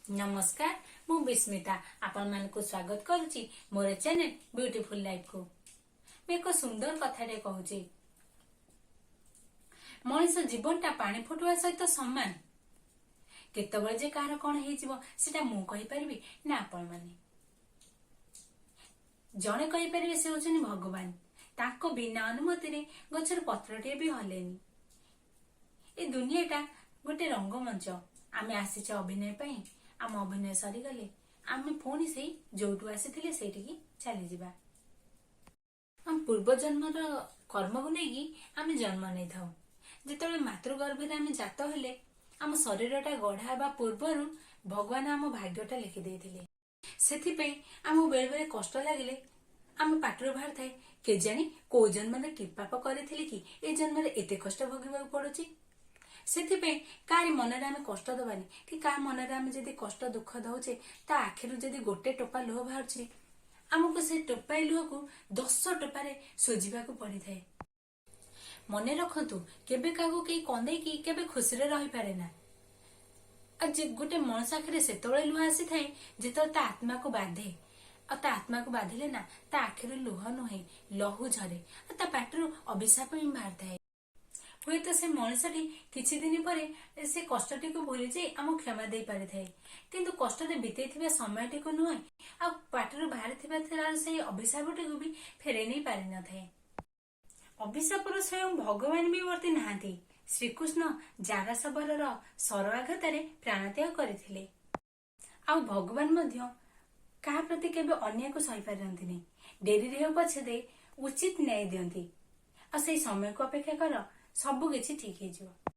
नमस्कार मु विस्मिता आपण मानकु स्वागत करुची मोर चैनल ब्यूटीफुल लाइफ को। मैं एक सुंदर कथाटे कहूची मनीष जीवनटा पानी फुटुआ सहित सम्मान। केतबेले जे कार कौन हेजिवो सेटा मु कहि परिबी ना आपण माने। जणे कहि परिबे से होचनी भगवान। ताको बिना अनुमति रे गछर पत्रटे भी हलेनी। ए दुनियाटा गोटे रंगमंच। आमे आसीचे अभिनय पई। आम अभिनय सरीगले आमे पुणी से जोटू आसी से चली जावा। आम पूर्व जन्मर कर्म को नहीं आमे जन्म नहीं था। जिते मातृगर्भ आमे जात हेले आम शरीरटा गढ़ा पूर्वर भगवान आम भाग्यटा लिखिदे। से आम बेले बेले कष्ट लगे आम पाटर बाहर थाए केजाणी को जन्म कि पाप करी कि ए जन्म एत कष्ट भोगवाक पड़ुची। सेथिपे कारी मनरे आमे कष्ट दबानी कि का मनरे आमे जदि कष्ट दुख दउचे ता आखिरु जदि गोटे टोपा लोह बाहरछि आमको से टोपाई लोह को 10 टोपारे सोजिबाकू पड़ी थाए। मने रखंतु केबे कागो के कंदे कि केबे खुशी रे रही पारे ना। आज गोटे मनुष्य आखिरे सेतबळे लुह आसी थाए जेतो ता आत्मा को बाधे। आ ता आत्मा को बाधिले ना ता आखिरु लुह नुहे लहू झरे ता पाटरू अभिशाप ही बाहर थाए। हुए तो से मनुष्यटी किछि दिन परे से कष्टटी को भूली जाई आम क्षमा दे पारि थाए। किंतु कष्ट रे बितेथिबा समयटी को नुहे आ पाटरू बाहर थिबा से अभिशापटी को भी फेरे नहीं पारि न थाए। अभिशापर स्वयं भगवान भी वर्ती नाहांती। श्रीकृष्ण जारा सबरर सरआघातरे प्राणत्याग करथिले। आ भगवान मध्य कहा प्रति केबे अन्याय को सही पारंती नहीं। डेरी रे पछे दे उचित न्याय दियंती। आ से समय को अपेक्षा कर सबु किछि ठीक हे जिवो।